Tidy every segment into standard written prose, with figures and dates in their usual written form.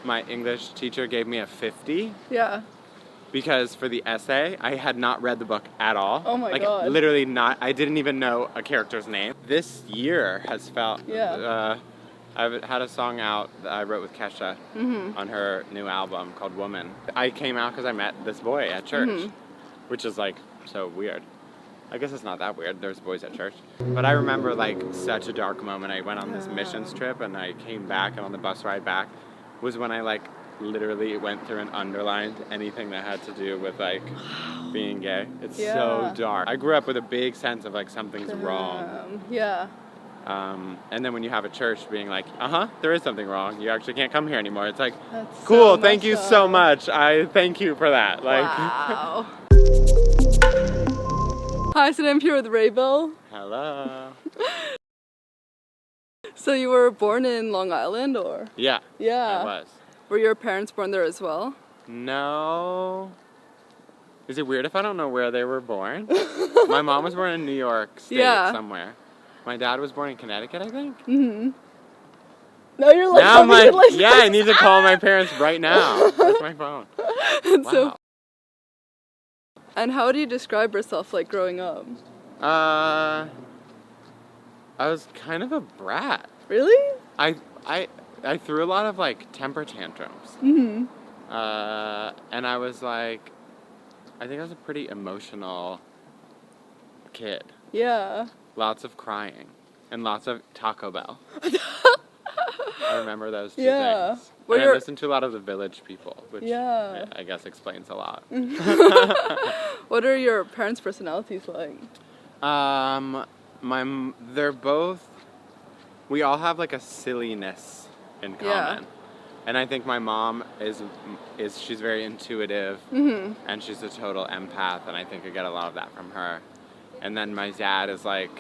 my English teacher gave me a 50. Yeah. Because for the essay, I had not read the book at all. Oh my God. Like, literally not. I didn't even know a character's name. This year has felt... Yeah. I've had a song out that I wrote with Kesha on her new album called Woman. I came out because I met this boy at church, which is, like, so weird. I guess it's not that weird. There's boys at church. But I remember, like, such a dark moment. I went on this missions trip, and I came back, and on the bus ride back was when I, like, literally went through and underlined anything that had to do with, like, being gay. It's so dark. I grew up with a big sense of, like, something's wrong. Yeah. And then when you have a church being like, there is something wrong. You actually can't come here anymore. It's like, That's cool, so thank you messed so up. much. I thank you for that. Like, Wow. Hi, so I'm here with WRABEL. Hello. So you were born in Long Island, or? Yeah. Yeah. I was. Were your parents born there as well? No. Is it weird if I don't know where they were born? My mom was born in New York State somewhere. My dad was born in Connecticut, I think. No, you're like, now I'm like, like yeah, I need to call my parents right now. Where's my phone? Wow. So, and how do you describe yourself, like, growing up? I was kind of a brat. Really? I threw a lot of, like, temper tantrums. And I was like, I think I was a pretty emotional kid. Yeah. Lots of crying and lots of Taco Bell. I remember those two things. And I listened to a lot of the Village People, which I guess explains a lot. What are your parents' personalities like? They're both, we all have like a silliness in common. Yeah. And I think my mom she's very intuitive and she's a total empath, and I think I get a lot of that from her. And then my dad is like,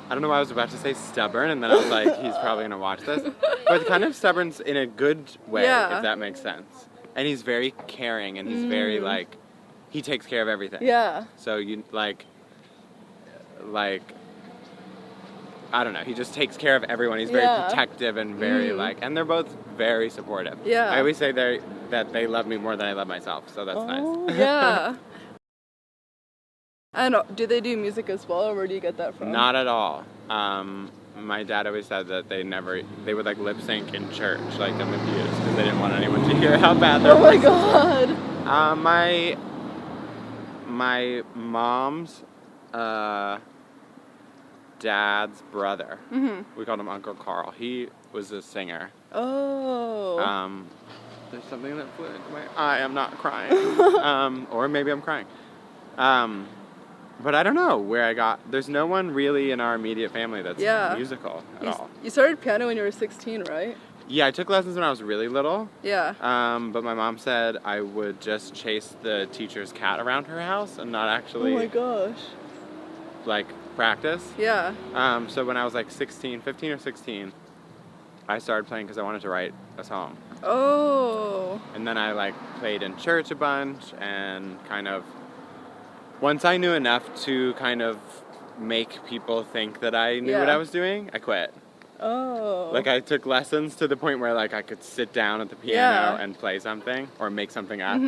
I don't know why I was about to say stubborn, and then I was like, he's probably gonna watch this. But kind of stubborn in a good way, if that makes sense. And he's very caring, and he's very like, he takes care of everything. Yeah. So you like, I don't know, he just takes care of everyone. He's very protective and very like, and they're both very supportive. Yeah. I always say that they love me more than I love myself, so that's nice. Yeah. And do they do music as well, or where do you get that from? Not at all. My dad always said that they would like lip sync in church, like on the pews, because they didn't want anyone to hear how bad their voices were. God. My mom's dad's brother, we called him Uncle Carl. He was a singer. Oh. There's something that flew into my eye. I'm not crying. Or maybe I'm crying. But I don't know where I got... There's no one really in our immediate family that's musical at all. You started piano when you were 16, right? Yeah, I took lessons when I was really little. Yeah. But my mom said I would just chase the teacher's cat around her house and not actually... Oh my gosh. Like, practice. Yeah. So when I was like 15 or 16, I started playing because I wanted to write a song. Oh. And then I like played in church a bunch, and kind of... Once I knew enough to kind of make people think that I knew what I was doing, I quit. Oh. Like, I took lessons to the point where, like, I could sit down at the piano and play something or make something up.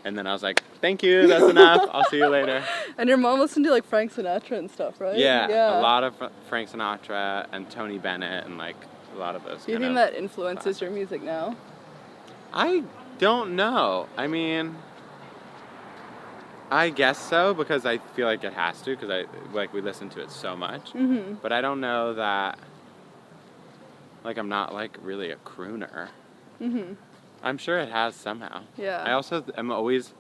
And then I was like, thank you, that's enough. I'll see you later. And your mom listened to, like, Frank Sinatra and stuff, right? Yeah. A lot of Frank Sinatra and Tony Bennett and, like, a lot of those. Do you think that influences your music now? I don't know. I mean... I guess so, because I feel like it has to, because we listen to it so much. But I don't know that, like, I'm not, like, really a crooner. I'm sure it has somehow. Yeah. I also am always,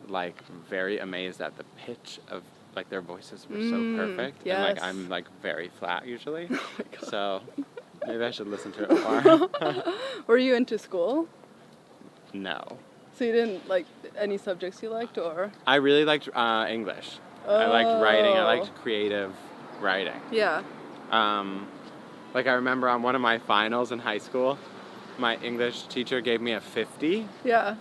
like, very amazed at the pitch of, like, their voices were so perfect. Yes. And, like, I'm, like, very flat usually. Oh my God. So maybe I should listen to it more. Were you into school? No. So you didn't like any subjects you liked, or? I really liked English. I liked writing. I liked creative writing. Yeah. Like, I remember on one of my finals in high school, my English teacher gave me a 50. Yeah.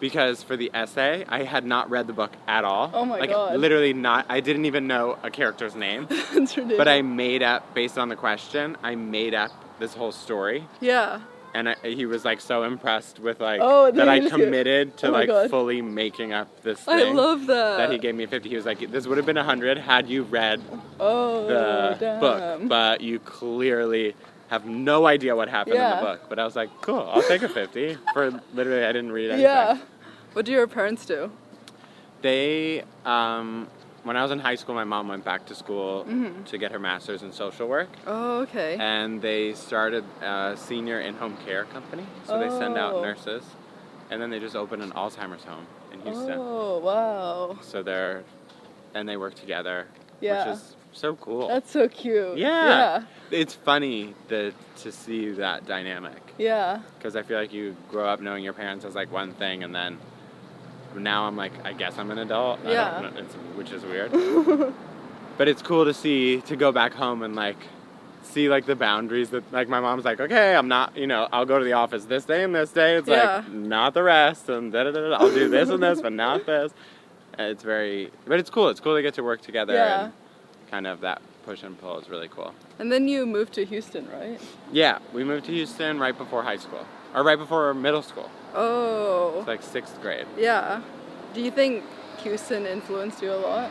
Because for the essay, I had not read the book at all. Oh my God. God. Literally not. I didn't even know a character's name. That's ridiculous. But I made up, based on the question, I made up this whole story. Yeah. And he was like so impressed with like Oh, that I just committed to Oh my like God. fully making up this I thing. love that. That he gave me a 50. He was like, this would have been 100 had you read the damn. book, but you clearly have no idea what happened in the book. But I was like, cool, I'll take a 50 for literally I didn't read anything. Yeah. What do your parents do? They, when I was in high school, my mom went back to school to get her master's in social work. Oh, okay. And they started a senior in-home care company. So they send out Oh. nurses. And then they just opened an Alzheimer's home in Houston. Oh, wow. So they work together, Yeah. which is so cool. That's so cute. Yeah. It's funny to see that dynamic. Yeah. Because I feel like you grow up knowing your parents as like one thing, and then now I'm like, I guess I'm an adult. Yeah. I don't know, which is weird. But it's cool to go back home and like see like the boundaries that like my mom's like, okay, I'm not, I'll go to the office this day and this day. It's like not the rest, and I'll do this and this, but not this. And but it's cool. It's cool to get to work together. Yeah. And kind of that push and pull is really cool. And then you moved to Houston, right? Yeah, we moved to Houston right before high school, or right before middle school. Oh. It's like 6th grade. Yeah. Do you think Houston influenced you a lot?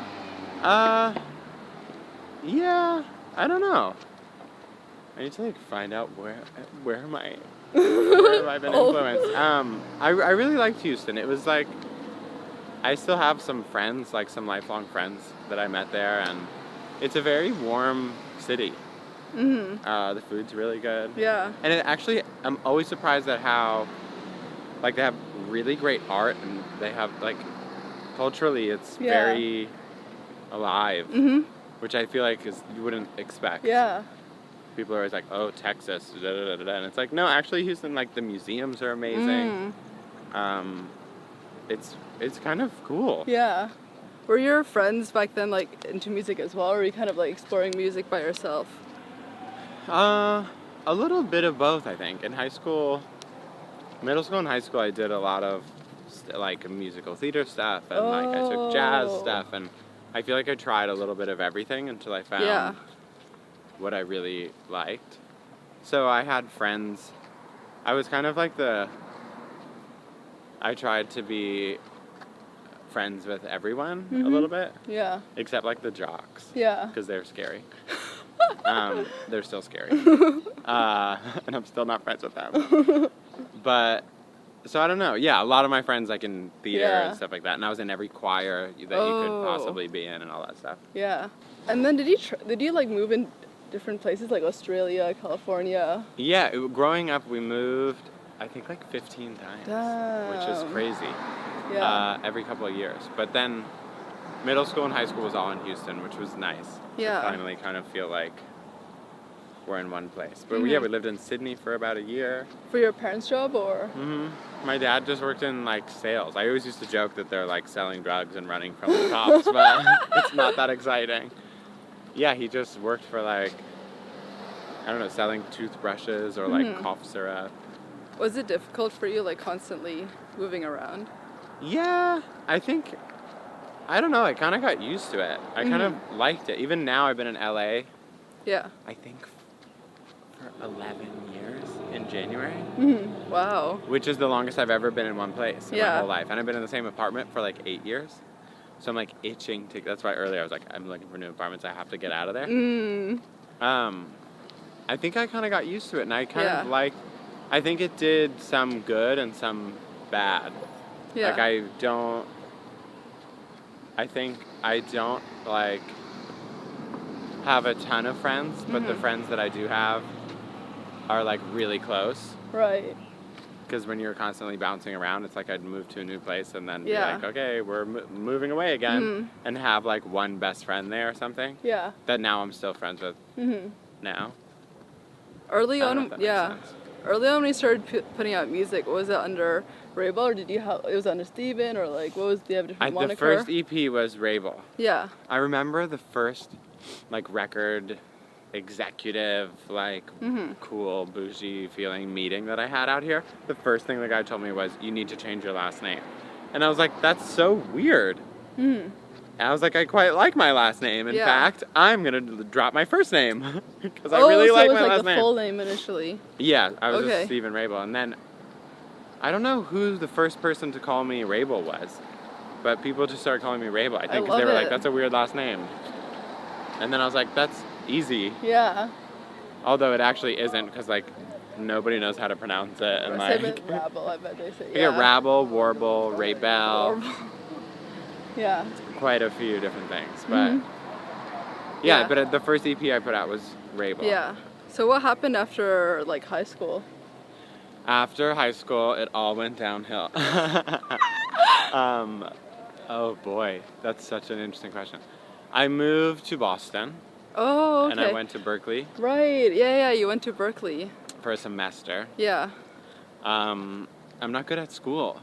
Yeah, I don't know. I need to like find out where have I been influenced. I really liked Houston. It was like, I still have some friends, like some lifelong friends that I met there, and it's a very warm city. The food's really good. Yeah. And it actually, I'm always surprised at how, like, they have really great art, and they have, like, culturally, it's very alive, which I feel like you wouldn't expect. Yeah. People are always like, oh, Texas, and it's like, no, actually, Houston, like, the museums are amazing. It's kind of cool. Yeah. Were your friends back then, like, into music as well, or were you kind of, like, exploring music by yourself? A little bit of both, I think. In high school, middle school and high school, I did a lot of, like, musical theater stuff, and, like, I took jazz stuff, and I feel like I tried a little bit of everything until I found what I really liked. So I had friends. I was kind of like I tried to be friends with everyone a little bit. Yeah. Except, like, the jocks. Yeah. Because they're scary. They're still scary. And I'm still not friends with them. But, so I don't know. Yeah, a lot of my friends, like, in theater and stuff like that. And I was in every choir that you could possibly be in and all that stuff. Yeah. And then did you like, move in different places, like Australia, California? Yeah, growing up, we moved, I think, like, 15 times. Which is crazy. Yeah. Every couple of years. But then middle school and high school was all in Houston, which was nice. Yeah. To finally kind of feel like we're in one place. But yeah, we lived in Sydney for about a year. For your parents' job, or? My dad just worked in, like, sales. I always used to joke that they're, like, selling drugs and running from the cops, but it's not that exciting. Yeah, he just worked for, like, I don't know, selling toothbrushes or, like, cough syrup. Was it difficult for you, like, constantly moving around? Yeah, I think, I don't know, I kind of got used to it. I kind of liked it. Even now, I've been in LA. Yeah. I think for 11 years in January. Wow. Which is the longest I've ever been in one place in my Yeah. whole life. And I've been in the same apartment for like 8 years. So I'm like itching to, that's why earlier I was like, I'm looking for new apartments, I have to get out of there. I think I kind of got used to it, and I kind of like, I think it did some good and some bad. Yeah. Like I think I don't like have a ton of friends, but the friends that I do have are like really close. Right. Because when you're constantly bouncing around, it's like I'd move to a new place and then be like, okay, we're moving away again, and have like one best friend there or something. Yeah. That now I'm still friends with now. Early I don't know on, if that makes sense. Early on when you started putting out music, was it under WRABEL, or did you have, it was under Steven, or like, what was, do you have a different moniker? The first EP was WRABEL. Yeah. I remember the first like record executive, like cool, bougie feeling meeting that I had out here. The first thing the guy told me was, you need to change your last name. And I was like, that's so weird. I was like, I quite like my last name. In Yeah. fact, I'm going to drop my first name because I Oh, really so like it was my like last the name. full name initially. Yeah, I was Okay. just Stephen Rabel. And then I don't know who the first person to call me Rabel was, but people just started calling me Rabel, I think, because they love were like, it. that's a weird last name. And then I was like, that's easy. Yeah. Although it actually isn't, because like nobody knows how to pronounce it. And Say like, Rabel, I bet they say. yeah, Rabel, Warble, Rabel, Yeah. quite a few different things. But Yeah. but the first EP I put out was Rabel. Yeah. So what happened after like high school? After high school, it all went downhill. Oh boy, that's such an interesting question. I moved to Boston. Oh, okay. And I went to Berkeley Right. Yeah. You went to Berkeley. for a semester. Yeah. I'm not good at school.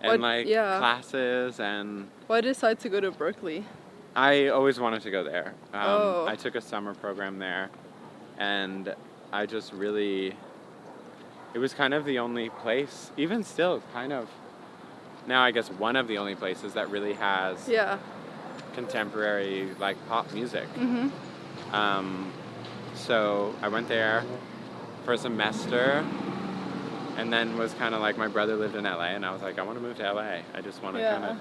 And classes and... Why decide to go to Berkeley? I always wanted to go there. Oh. I took a summer program there, and I just really... It was kind of the only place, even still, kind of... Now I guess one of the only places that really has contemporary, like, pop music. So I went there for a semester, and then was kind of like, my brother lived in LA, and I was like, I want to move to LA. I just want to kind of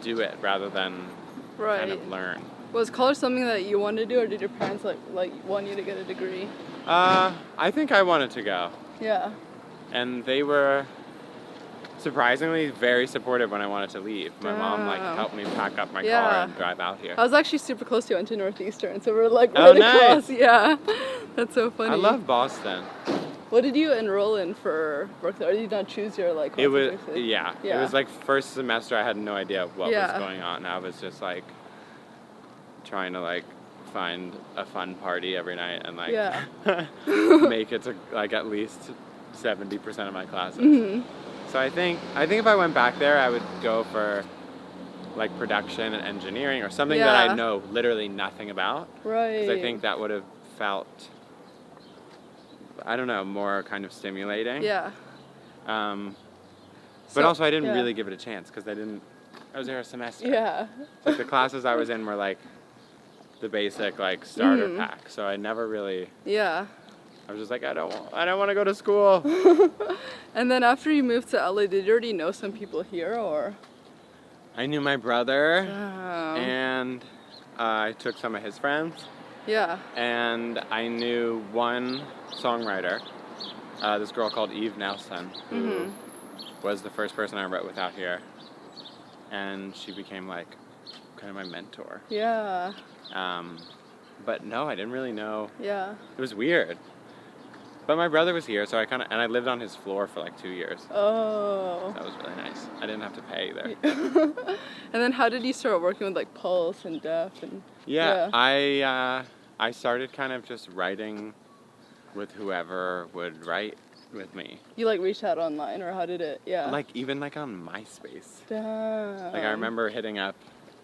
do it rather than kind of learn. Was college something that you wanted to do, or did your parents like want you to get a degree? I think I wanted to go. Yeah. And they were surprisingly very supportive when I wanted to leave. My mom helped me pack up my car and drive out here. I was actually super close to you. I went to Northeastern, so we're like really close. Yeah. That's so funny. I love Boston. What did you enroll in for Berkeley? Or did you not choose your like? It was It was like first semester. I had no idea what was going on. I was just like trying to like find a fun party every night and like make it to like at least 70% of my classes. So I think if I went back there, I would go for like production and engineering or something that I know literally nothing about. Right. Because I think that would have felt, I don't know, more kind of stimulating. Yeah. But also I didn't really give it a chance because I was there a semester. Yeah. Like the classes I was in were like the basic like starter pack. So I never really. Yeah. I was just like, I don't want to go to school. And then after you moved to LA, did you already know some people here, or? I knew my brother, and I took some of his friends. Yeah. And I knew one songwriter, this girl called Eve Nelson, who was the first person I wrote with out here. And she became like kind of my mentor. Yeah. But no, I didn't really know. Yeah. It was weird. But my brother was here, so and I lived on his floor for like 2 years. Oh. That was really nice. I didn't have to pay either. And then how did you start working with like Pulse and Def and? Yeah. I started kind of just writing with whoever would write with me. You like reached out online, or how did it? Yeah. Like even like on MySpace. Damn. Like I remember hitting up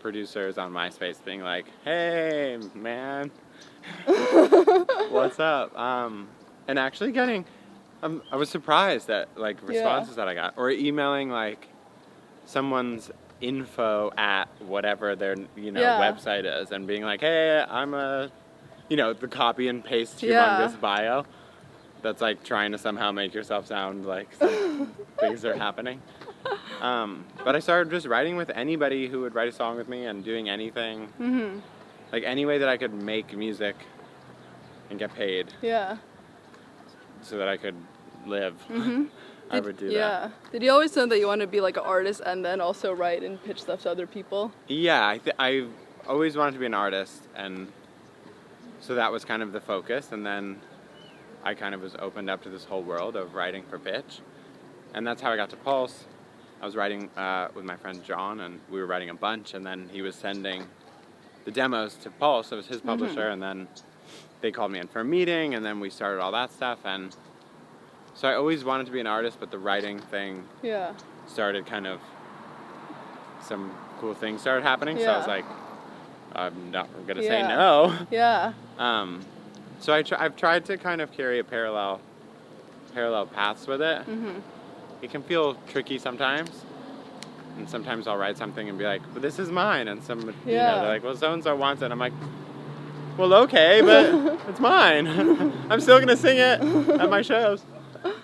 producers on MySpace, being like, "Hey, man, what's up?" And actually getting, I was surprised at like responses that I got, or emailing like someone's info at whatever their website is, and being like, "Hey, I'm a," the copy and paste humongous bio. That's like trying to somehow make yourself sound like some things are happening. But I started just writing with anybody who would write a song with me and doing anything, like any way that I could make music and get paid. Yeah. So that I could live. I would do that. Yeah. Did you always know that you want to be like an artist and then also write and pitch stuff to other people? Yeah, I always wanted to be an artist, and so that was kind of the focus. And then I kind of was opened up to this whole world of writing for pitch, and that's how I got to Pulse. I was writing with my friend John, and we were writing a bunch, and then he was sending the demos to Pulse. It was his publisher, and then they called me in for a meeting, and then we started all that stuff. And so I always wanted to be an artist, but the writing thing started kind of, some cool things started happening. So I was like, I'm not going to say no. Yeah. So I've tried to kind of carry a parallel paths with it. It can feel tricky sometimes, And sometimes I'll write something and be like, well, this is mine. And some, Yeah. they're like, well, so-and-so wants it. I'm like, well, okay, but it's mine. I'm still going to sing it at my shows.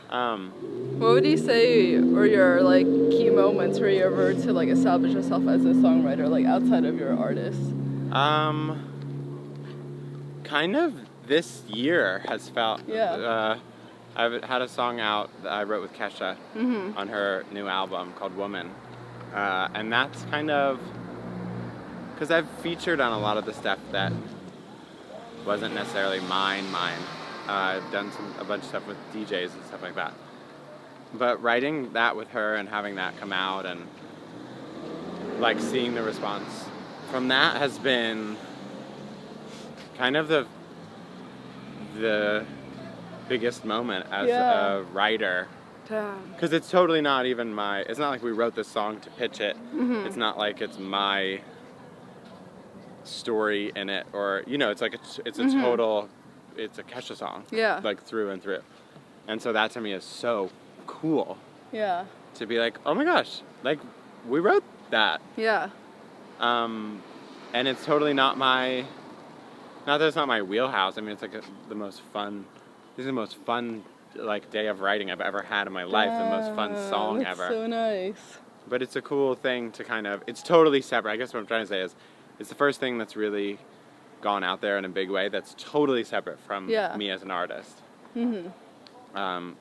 What would you say were your like key moments where you ever to like establish yourself as a songwriter, like outside of your artist? Kind of this year has felt. I've had a song out that I wrote with Kesha on her new album called Woman. And that's kind of because I've featured on a lot of the stuff that wasn't necessarily mine. I've done a bunch of stuff with DJs and stuff like that. But writing that with her and having that come out and like seeing the response from that has been kind of the biggest moment as a writer. Because it's totally not even it's not like we wrote this song to pitch it. It's not like it's my story in it, or it's like it's a total, it's a Kesha song, like through and through. And so that to me is so cool, to be like, oh my gosh, like we wrote that, and it's totally not that it's not my wheelhouse. I mean, it's like the most fun like day of writing I've ever had in my life, the most fun song ever. So nice. But it's a cool thing to kind of, it's totally separate. I guess what I'm trying to say is it's the first thing that's really gone out there in a big way that's totally separate from me as an artist. And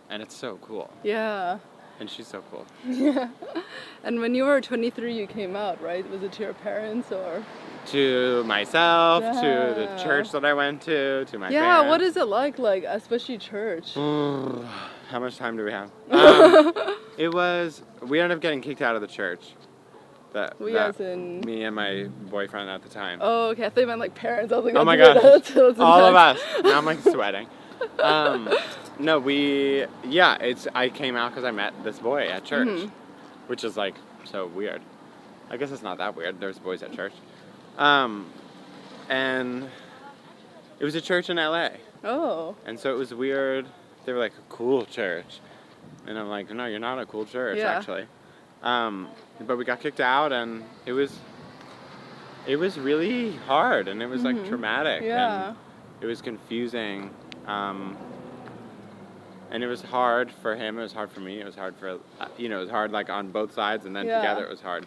it's so cool. Yeah. And she's so cool. Yeah. And when you were 23, you came out, right? Was it to your parents or? To myself, to the church that I went to my parents. Yeah, what is it like especially church? How much time do we have? We ended up getting kicked out of the church. As in? Me and my boyfriend at the time. Oh, okay. I thought you meant like parents. I was like, oh my gosh. That's all of us. Now I'm like sweating. No, I came out because I met this boy at church, which is like so weird. I guess it's not that weird. There's boys at church. And it was a church in LA. Oh. And so it was weird. They were like, a cool church. And I'm like, no, you're not a cool church, actually. But we got kicked out, and it was really hard, and it was like traumatic. And it was confusing. And it was hard for him, it was hard for me, it was hard for, it was hard like on both sides, and then together it was hard.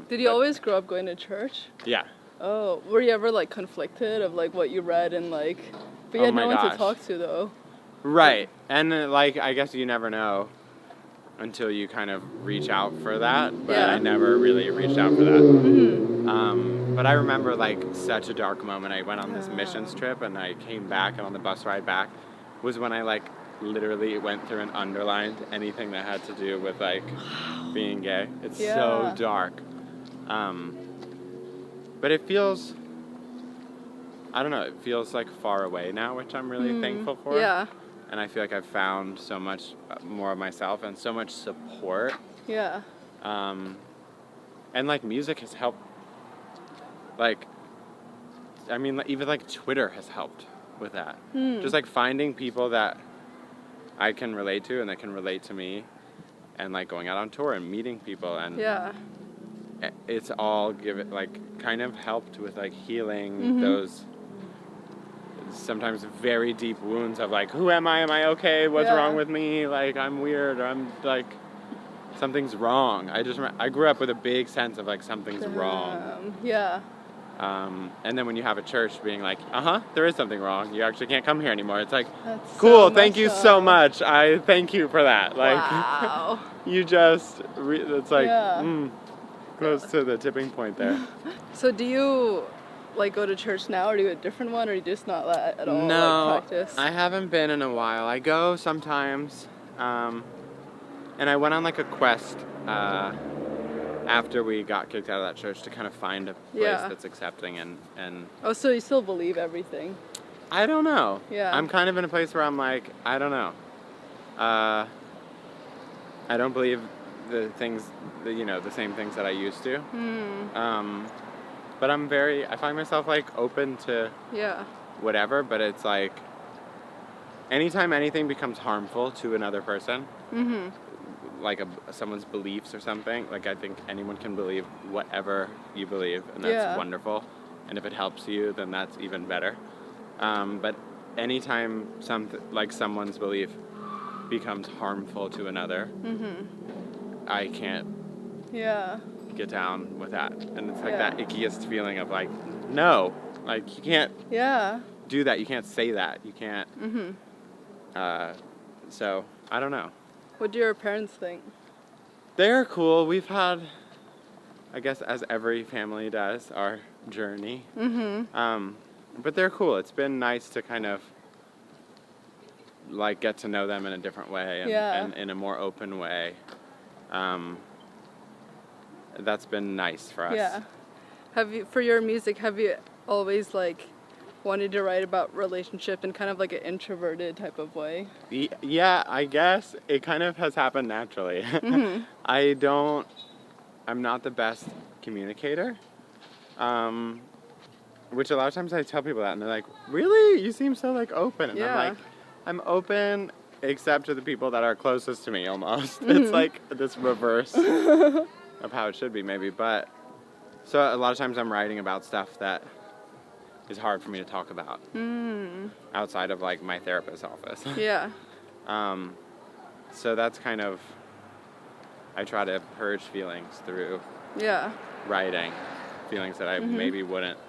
Did you always grow up going to church? Yeah. Oh, were you ever like conflicted of like what you read and like, but you had no one to talk to though? Right, and like I guess you never know until you kind of reach out for that, but I never really reached out for that. But I remember like such a dark moment. I went on this missions trip, and I came back, and on the bus ride back was when I like literally went through and underlined anything that had to do with like being gay. It's so dark. But it feels, I don't know, it feels like far away now, which I'm really thankful for. Yeah. And I feel like I've found so much more of myself and so much support. Yeah. And like music has helped, like, I mean, even like Twitter has helped with that. Just like finding people that I can relate to and that can relate to me, and like going out on tour and meeting people, and it's all kind of helped with like healing those sometimes very deep wounds of like, who am I okay, what's wrong with me, like I'm weird, or I'm like something's wrong. I grew up with a big sense of like something's wrong. And then when you have a church being like, there is something wrong, you actually can't come here anymore. It's like, that's cool, thank you so much. I thank you for that. Like, you just, it's like, close to the tipping point there. So do you like go to church now, or do you go to a different one, or you just not at all like, practice? I haven't been in a while. I go sometimes, and I went on like a quest after we got kicked out of that church to kind of find a place that's accepting and Oh, so you still believe everything? I don't know. Yeah. I'm kind of in a place where I'm like, I don't know. I don't believe the things, the same things that I used to. But I find myself like open to whatever, but it's like anytime anything becomes harmful to another person, like someone's beliefs or something. Like, I think anyone can believe whatever you believe, and that's wonderful. And if it helps you, then that's even better. But anytime someone's belief becomes harmful to another, I can't get down with that. And it's like that ickiest feeling of like, no, like you can't do that. You can't say that. You can't. So I don't know. What do your parents think? They're cool. We've had, I guess, as every family does, our journey. But they're cool. It's been nice to kind of like get to know them in a different way and in a more open way. That's been nice for us. Yeah. For your music, have you always like wanted to write about relationship in kind of like an introverted type of way? Yeah, I guess it kind of has happened naturally. I'm not the best communicator. Which a lot of times I tell people that and they're like, really? You seem so like open. And I'm like, I'm open except to the people that are closest to me almost. It's like this reverse of how it should be maybe. But so a lot of times I'm writing about stuff that is hard for me to talk about outside of like my therapist's office. So that's kind of, I try to purge feelings through writing, feelings that I maybe wouldn't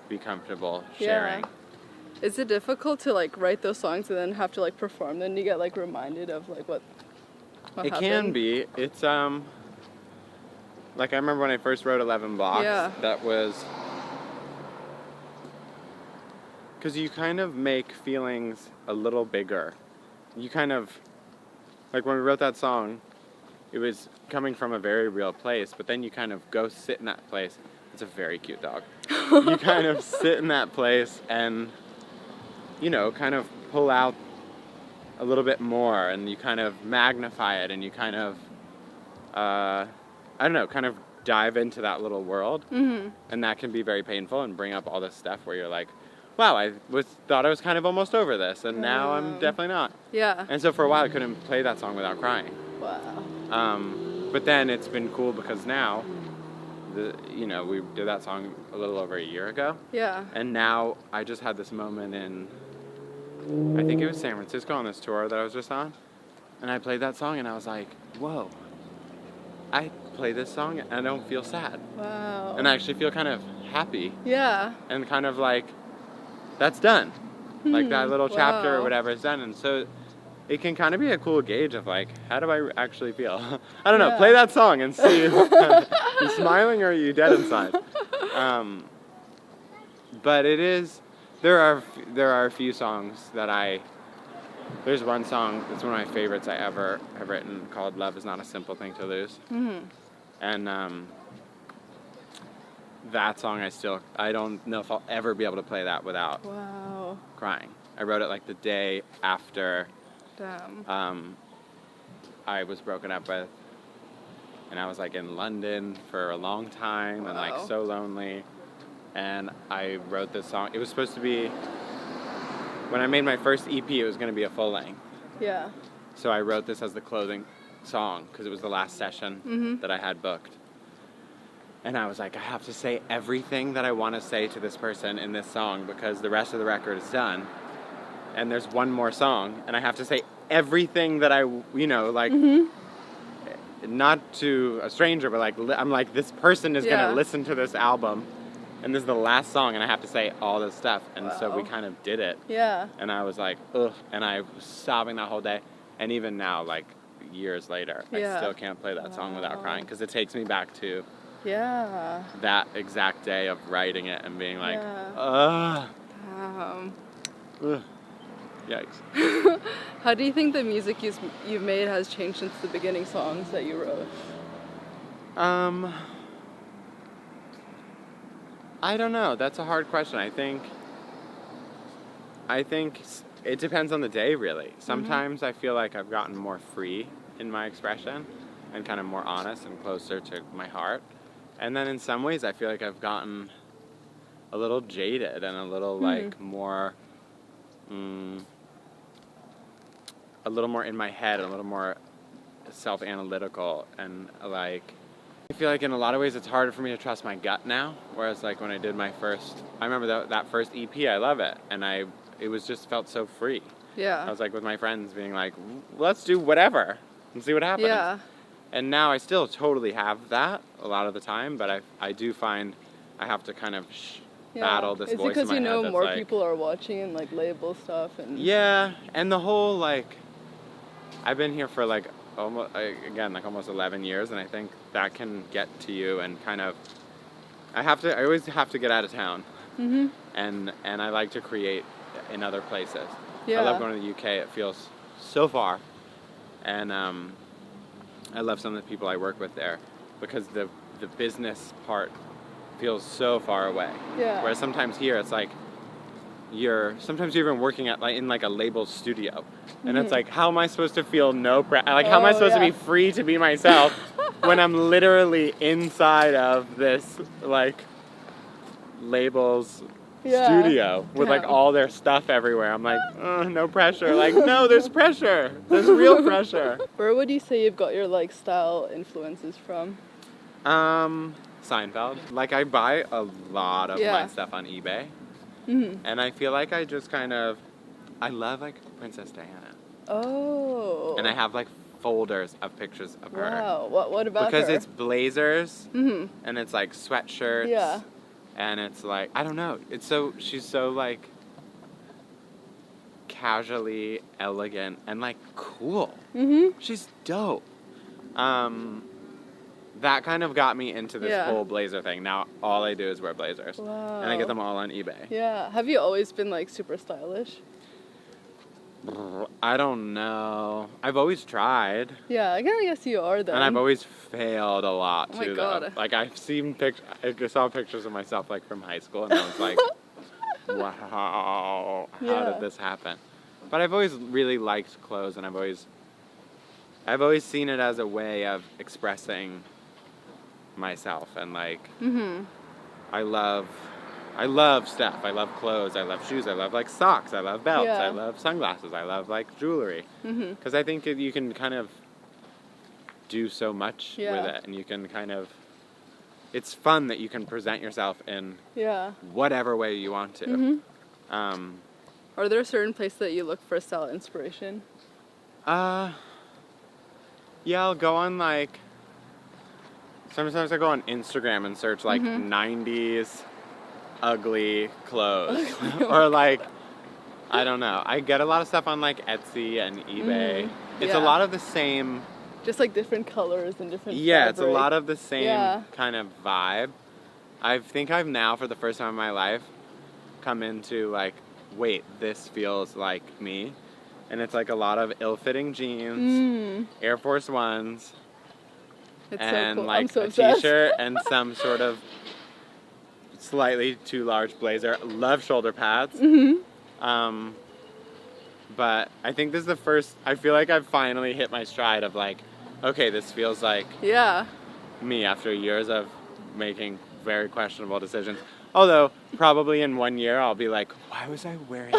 be comfortable sharing. Is it difficult to like write those songs and then have to like perform? Then you get like reminded of like what it happened? Can be. It's like I remember when I first wrote 11 Blocks. That was because you kind of make feelings a little bigger. You kind of like when we wrote that song, it was coming from a very real place, but then you kind of go sit in that place. It's a very cute dog. You kind of sit in that place and, you know, kind of pull out a little bit more and you kind of magnify it and you kind of, I don't know, kind of dive into that little world. And that can be very painful and bring up all this stuff where you're like, wow, I thought I was kind of almost over this and now I'm definitely not. And so for a while I couldn't play that song without crying. But then it's been cool because now, you know, we did that song a little over a year ago. And now I just had this moment in, I think it was San Francisco on this tour that I was just on. And I played that song and I was like, whoa, I play this song and I don't feel sad. And I actually feel kind of happy. And kind of like, that's done. Like that little chapter or whatever is done. And so it can kind of be a cool gauge of like, how do I actually feel? I don't know, play that song and see if you smiling or are you dead inside? But it is, there are a few songs that there's one song that's one of my favorites I ever have written called Love Is Not a Simple Thing to Lose. And that song I don't know if I'll ever be able to play that without crying. I wrote it like the day after I was broken up with, and I was like in London for a long time and like so lonely, and I wrote this song. It was supposed to be, when I made my first EP, it was going to be a full length. So I wrote this as the closing song because it was the last session that I had booked. And I was like, I have to say everything that I want to say to this person in this song because the rest of the record is done. And there's one more song, and I have to say everything that I, you know, like, not to a stranger, but like, I'm like, this person is going to listen to this album, and this is the last song, and I have to say all this stuff. And so we kind of did it. And I was like, ugh, and I was sobbing that whole day. And even now, like, years later, I still can't play that song without crying, because it takes me back to that exact day of writing it and being like, ugh. Yikes. How do you think the music you've made has changed since the beginning songs that you wrote? I don't know. That's a hard question. I think it depends on the day, really. Sometimes I feel like I've gotten more free in my expression and kind of more honest and closer to my heart. And then in some ways I feel like I've gotten a little jaded and a little like more a little more in my head, a little more self-analytical, and like I feel like in a lot of ways it's harder for me to trust my gut now, whereas like when I did my first, I remember that first EP, I love it, and it was just felt so free. Yeah. I was like with my friends being like, let's do whatever and see what happens. Yeah. And now I still totally have that a lot of the time, but I do find I have to kind of battle this voice in my head. Is it because you know more like, people are watching and like label stuff and... Yeah, and the whole like, I've been here for like almost 11 years, and I think that can get to you and kind of, I always have to get out of town. Mm-hmm. And I like to create in other places. Yeah. I love going to the UK. It feels so far. And I love some of the people I work with there because the business part feels so far away. Yeah. Whereas sometimes here it's like sometimes you're even working at in a label studio, and it's like, how am I supposed to feel how am I supposed to be free to be myself when I'm literally inside of this like labels studio with like all their stuff everywhere. I'm like, no pressure. Like, no, there's pressure. There's real pressure. Where would you say you've got your like style influences from? Seinfeld. Like, I buy a lot of my stuff on eBay. Mm-hmm. And I feel like I just I love like Princess Diana. Oh. And I have like folders of pictures of her. Wow. What about because her? it's blazers, mm-hmm. and it's like sweatshirts. Yeah. And it's like, I don't know. She's so like casually elegant and like cool. Mm-hmm. She's dope. That kind of got me into this whole blazer thing. Now all I do is wear blazers. Wow. And I get them all on eBay. Yeah. Have you always been like super stylish? I don't know. I've always tried. Yeah, I guess you are then. And I've always failed a lot too. Oh my God. Though. Like I saw pictures of myself like from high school, and I was like, wow, how did this happen? But I've always really liked clothes, and I've always seen it as a way of expressing myself, and like mm-hmm. I love stuff. I love clothes. I love shoes. I love like socks. I love belts. I love sunglasses. I love like jewelry. Because I think you can kind of do so much with it, and you can kind of. It's fun that you can present yourself in whatever way you want to. Mm-hmm. Are there certain places that you look for style inspiration? Yeah, I'll go on like. Sometimes I go on Instagram and search like 90s ugly clothes. Or like, I don't know. I get a lot of stuff on like Etsy and eBay. It's a lot of the same. Just like different colors and different fabric. It's a lot of the same kind of vibe. I think I've now, for the first time in my life, come into like, wait, this feels like me. And it's like a lot of ill-fitting jeans, Air Force Ones, it's and so cool. like a t-shirt and some sort of slightly too large blazer. Love shoulder pads. But I think this is the first, I feel like I've finally hit my stride of like, okay, this feels like me after years of making very questionable decisions. Although probably in 1 year I'll be like, why was I wearing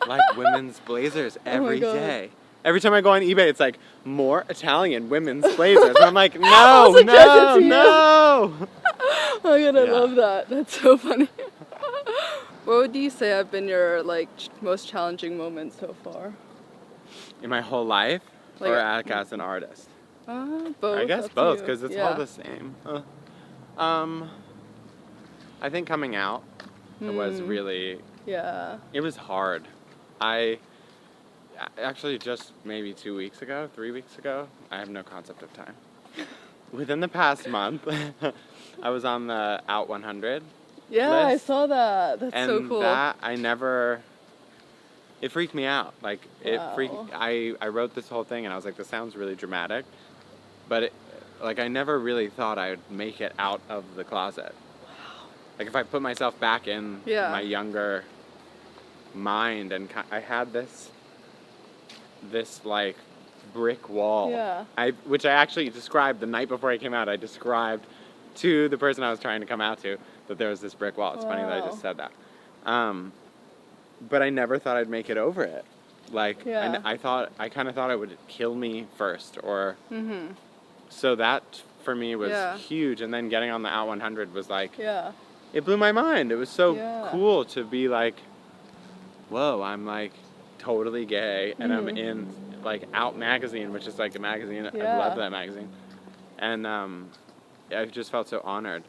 like women's blazers every day? Every time I go on eBay, it's like, more Italian women's blazers. And I'm like, no. Oh my God, I love that. That's so funny. What would you say have been your like most challenging moments so far? In my whole life? Like, or as an artist? Both. I guess both, because it's all the same. I think coming out was really... Yeah. It was hard. I actually just maybe 3 weeks ago, I have no concept of time. Within the past month, I was on the Out 100 list. I saw that. That's so cool. And that, it freaked me out. Like, I wrote this whole thing and I was like, this sounds really dramatic. But, I never really thought I would make it out of the closet. Wow. Like, if I put myself back in my younger mind, and I had this like brick wall, which I actually described the night before I came out. I described to the person I was trying to come out to that there was this brick wall. It's funny that I just said that. But I never thought I'd make it over it. Like, Yeah. I kind of thought it would kill me first, or Mhm. so that for me was Yeah. huge. And then getting on the Out 100 was like, Yeah. it blew my mind. It was so Yeah. cool to be like, whoa, I'm like totally gay, and I'm in like Out magazine, which is like a magazine. I Yeah. love that magazine, and I just felt so honored.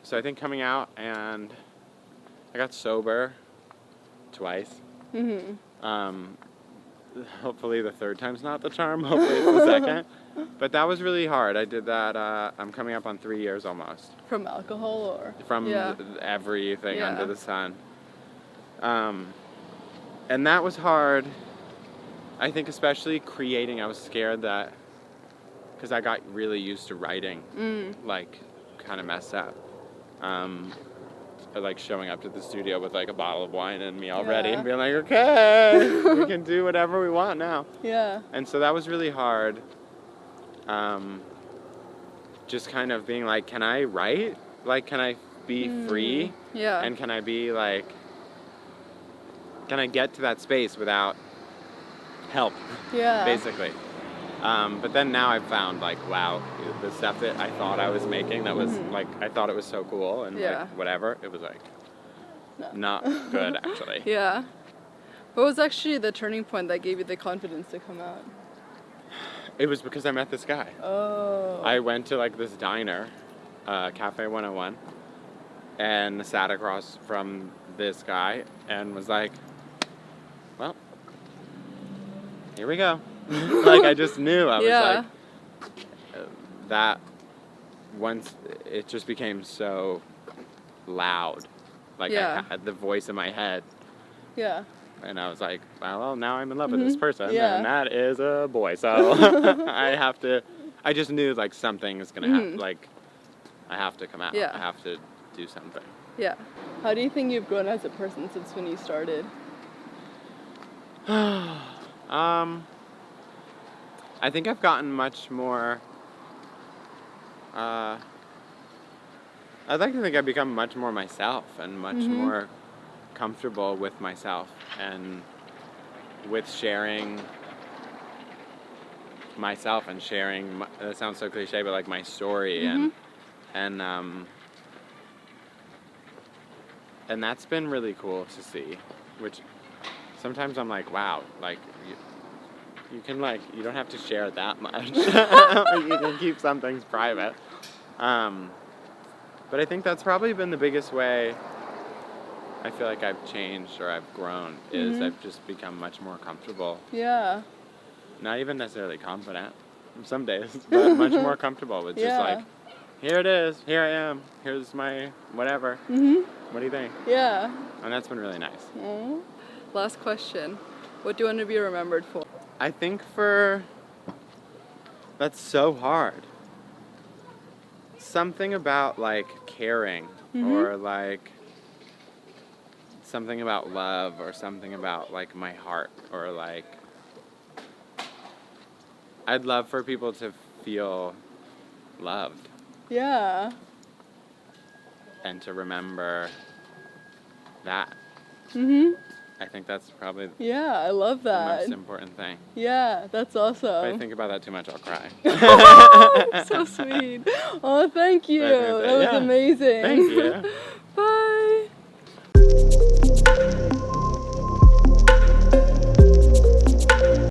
So I think coming out, and I got sober twice. Hopefully the third time's not the charm. Hopefully it's the second. But that was really hard. I did that. I'm coming up on 3 years almost. From alcohol or? From Yeah. everything Yeah. under the sun. And that was hard. I think especially creating. I was scared that, because I got really used to writing, like kind of messed up. Like showing up to the studio with like a bottle of wine and me already, Yeah. and being like, okay, we can do whatever we want now. Yeah. And so that was really hard. Just kind of being like, can I write? Like, can I be free? Yeah. And can I be like, can I get to that space without help? Yeah. Basically. But then now I've found like, wow, the stuff that I thought I was making that was like, I thought it was so cool and Yeah. like whatever, it was like not good actually. Yeah. What was actually the turning point that gave you the confidence to come out? It was because I met this guy. Oh. I went to like this diner, Cafe 101, and sat across from this guy and was like, well, here we go. Like, I just knew. I was Yeah. like, that once it just became so loud. Like, Yeah. I had the voice in my head. Yeah. And I was like, well, now I'm in love with this person. Yeah. And that is a boy. So I just knew, like, something is going to happen. Like, I have to come out. Yeah. I have to do something. Yeah. How do you think you've grown as a person since when you started? I think I've gotten much more, I'd like to think I've become much more myself and much more comfortable with myself and with sharing myself and sharing, that sounds so cliche, but like my story and that's been really cool to see, which sometimes I'm like, wow, like, you can, like, you don't have to share that much. You can keep some things private. But I think that's probably been the biggest way I feel like I've changed or I've grown, is I've just become much more comfortable. Yeah. Not even necessarily confident some days, but much more comfortable with just like, here it is, here I am, here's my whatever. What do you think? Yeah. And that's been really nice. Last question. What do you want to be remembered for? I think that's so hard. Something about like caring or like something about love or something about like my heart or like, I'd love for people to feel loved Yeah. and to remember that. I think that's probably Yeah, I love the that. most important thing. Yeah, that's If I awesome. think about that too much, I'll cry. So sweet. Oh, thank you. That That was yeah. amazing. Thank you.